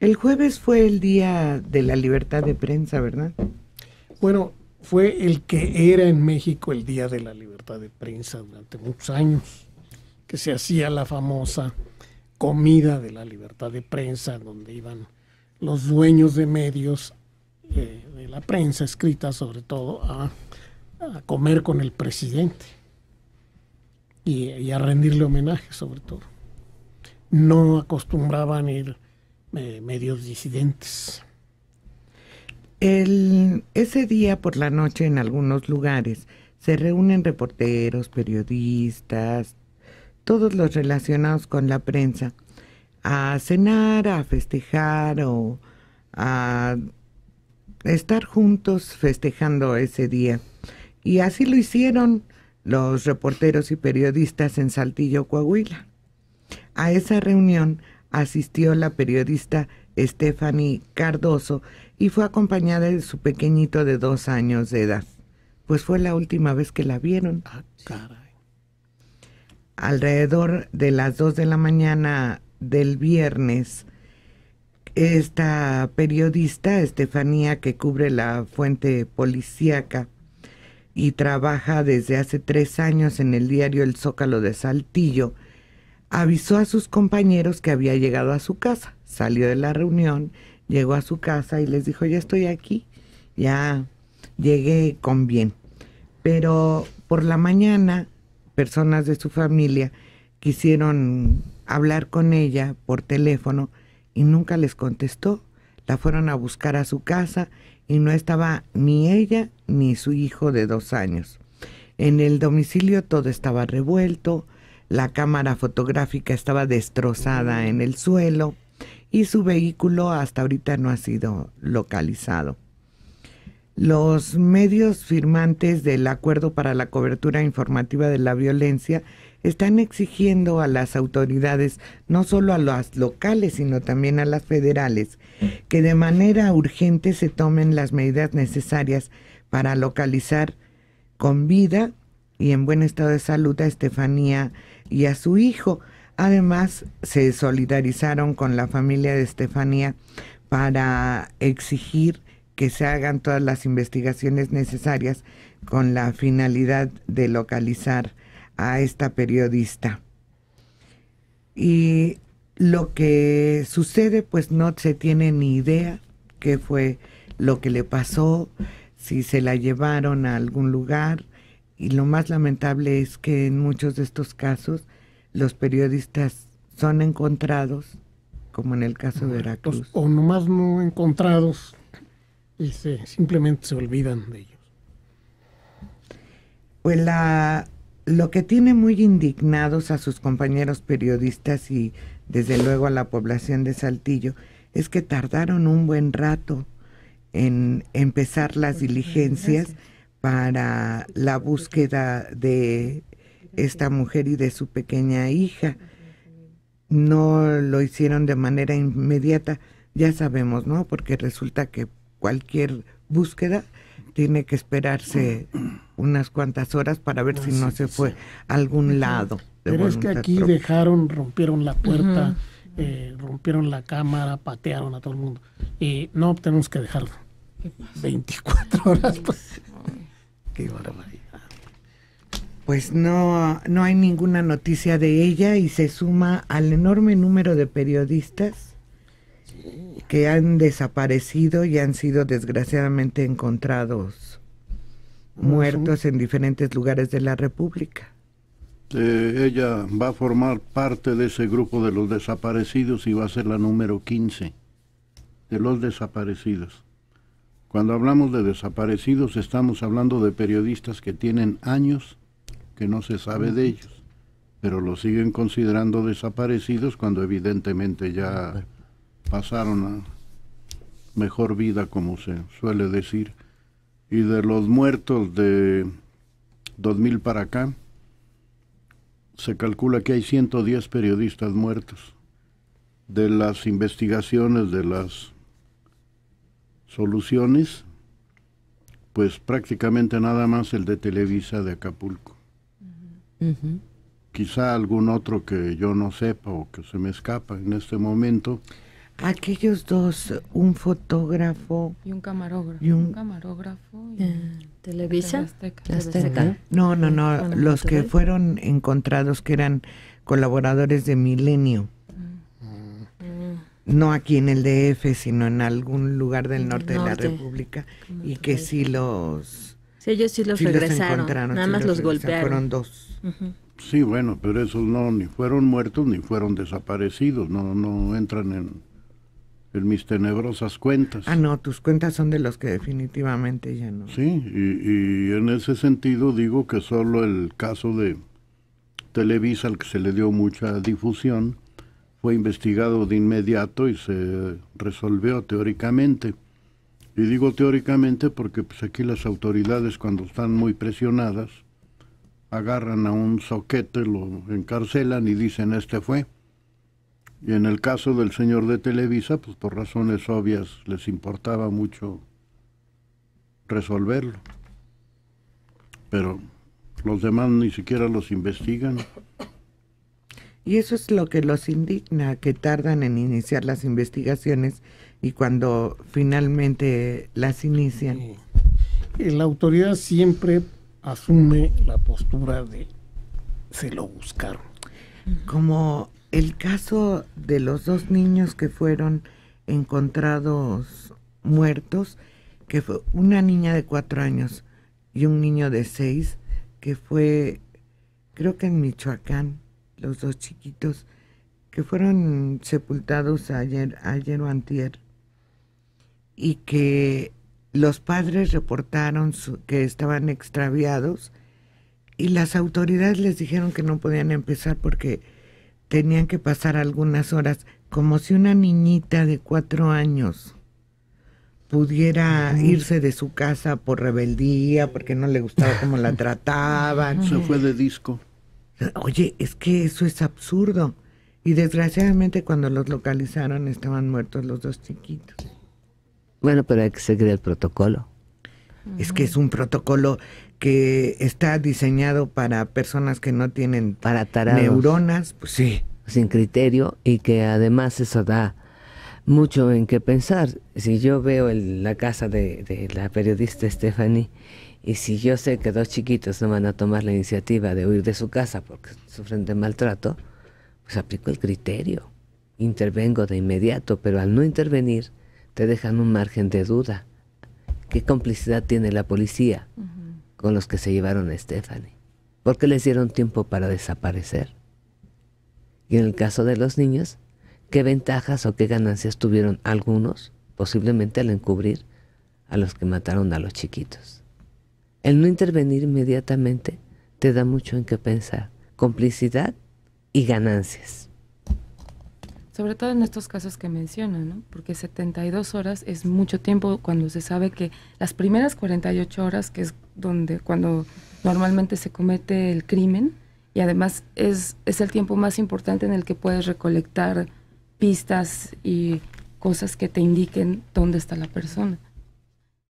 El jueves fue el día de la libertad de prensa, ¿verdad? Bueno, fue el que era en México el Día de la Libertad de Prensa durante muchos años, que se hacía la famosa comida de la libertad de prensa, donde iban los dueños de medios, de la prensa escrita sobre todo, a comer con el presidente y a rendirle homenaje sobre todo. No acostumbraban ir medios disidentes. Ese día por la noche en algunos lugares se reúnen reporteros, periodistas, todos los relacionados con la prensa, a cenar, a festejar o a estar juntos festejando ese día. Y así lo hicieron los reporteros y periodistas en Saltillo, Coahuila. A esa reunión asistió la periodista Stephanie Cardoso y fue acompañada de su pequeñito de 2 años de edad. Pues fue la última vez que la vieron. Ah, caray. Alrededor de las 2 de la mañana del viernes, esta periodista, Estefanía, que cubre la fuente policíaca y trabaja desde hace 3 años en el diario El Zócalo de Saltillo, avisó a sus compañeros que había llegado a su casa. Salió de la reunión, llegó a su casa y les dijo: ya estoy aquí, ya llegué con bien. Pero por la mañana, personas de su familia quisieron hablar con ella por teléfono y nunca les contestó. La fueron a buscar a su casa y no estaba ni ella ni su hijo de 2 años. En el domicilio todo estaba revuelto, la cámara fotográfica estaba destrozada en el suelo y su vehículo hasta ahorita no ha sido localizado. Los medios firmantes del Acuerdo para la Cobertura Informativa de la Violencia están exigiendo a las autoridades, no solo a las locales, sino también a las federales, que de manera urgente se tomen las medidas necesarias para localizar con vida y en buen estado de salud a Estefanía y a su hijo. Además, se solidarizaron con la familia de Estefanía para exigir que se hagan todas las investigaciones necesarias con la finalidad de localizar a esta periodista. Y lo que sucede, pues no se tiene ni idea qué fue lo que le pasó, si se la llevaron a algún lugar, y lo más lamentable es que en muchos de estos casos los periodistas son encontrados, como en el caso de Veracruz. O nomás no encontrados y simplemente se olvidan de ellos. Pues lo que tiene muy indignados a sus compañeros periodistas y desde luego a la población de Saltillo es que tardaron un buen rato en empezar las diligencias para la búsqueda de esta mujer y de su pequeña hija. No lo hicieron de manera inmediata, ya sabemos, ¿no? Porque resulta que cualquier búsqueda tiene que esperarse unas cuantas horas para ver si no se fue a algún lado. Pero es que aquí rompieron la puerta, rompieron la cámara, patearon a todo el mundo. Y no, tenemos que dejarlo 24 horas. Pues. Qué barbaridad. Pues no hay ninguna noticia de ella y se suma al enorme número de periodistas que han desaparecido y han sido desgraciadamente encontrados muertos en diferentes lugares de la República. Ella va a formar parte de ese grupo de los desaparecidos y va a ser la número 15 de los desaparecidos. Cuando hablamos de desaparecidos estamos hablando de periodistas que tienen años que no se sabe de ellos, pero los siguen considerando desaparecidos cuando evidentemente ya pasaron a mejor vida, como se suele decir. Y de los muertos de 2000 para acá, se calcula que hay 110 periodistas muertos. De las investigaciones, de las soluciones, pues prácticamente nada más el de Televisa de Acapulco. Quizá algún otro que yo no sepa o que se me escapa en este momento, Aquellos dos, un fotógrafo Y un camarógrafo. y un camarógrafo. ¿Televisa? Azteca. Azteca. no, Bueno, los que Monterrey. fueron encontrados que eran colaboradores de Milenio, no aquí en el DF, sino en algún lugar del norte de la norte, República, como y que Monterrey. sí los Sí, ellos sí los sí regresaron. encontraron, Nada sí más los regresaron. golpearon. Fueron dos. Ujú. Sí, bueno, pero esos no, ni fueron muertos ni fueron desaparecidos, no entran en mis tenebrosas cuentas. Ah, no, tus cuentas son de los que definitivamente ya no. Sí, y en ese sentido digo que solo el caso de Televisa, al que se le dio mucha difusión, fue investigado de inmediato y se resolvió teóricamente. Y digo teóricamente porque pues aquí las autoridades, cuando están muy presionadas, agarran a un zoquete, lo encarcelan y dicen este fue. Y en el caso del señor de Televisa, pues por razones obvias les importaba mucho resolverlo. Pero los demás ni siquiera los investigan. Y eso es lo que los indigna, que tardan en iniciar las investigaciones y cuando finalmente las inician. La autoridad siempre asume la postura de se lo buscaron. Como el caso de los dos niños que fueron encontrados muertos, que fue una niña de 4 años y un niño de 6, que fue, creo que en Michoacán, los dos chiquitos, que fueron sepultados ayer o antier, y que los padres reportaron que estaban extraviados y las autoridades les dijeron que no podían empezar porque tenían que pasar algunas horas, como si una niñita de 4 años pudiera irse de su casa por rebeldía, porque no le gustaba cómo la trataban. Se fue de disco. Oye, es que eso es absurdo. Y desgraciadamente cuando los localizaron estaban muertos los dos chiquitos. Bueno, pero hay que seguir el protocolo. Es que es un protocolo que está diseñado para personas que no tienen Para tarados, neuronas, pues sí. sin criterio, y que además eso da mucho en qué pensar. Si yo veo la casa de la periodista Stephanie, y si yo sé que dos chiquitos no van a tomar la iniciativa de huir de su casa porque sufren de maltrato, pues aplico el criterio. Intervengo de inmediato, pero al no intervenir te dejan un margen de duda. ¿Qué complicidad tiene la policía con los que se llevaron a Stephanie? ¿Por qué les dieron tiempo para desaparecer? Y en el caso de los niños, ¿qué ventajas o qué ganancias tuvieron algunos, posiblemente al encubrir a los que mataron a los chiquitos? El no intervenir inmediatamente te da mucho en qué pensar. Complicidad y ganancias. Sobre todo en estos casos que mencionan, ¿no? Porque 72 horas es mucho tiempo cuando se sabe que las primeras 48 horas, que es cuando normalmente se comete el crimen, y además es el tiempo más importante en el que puedes recolectar pistas y cosas que te indiquen dónde está la persona.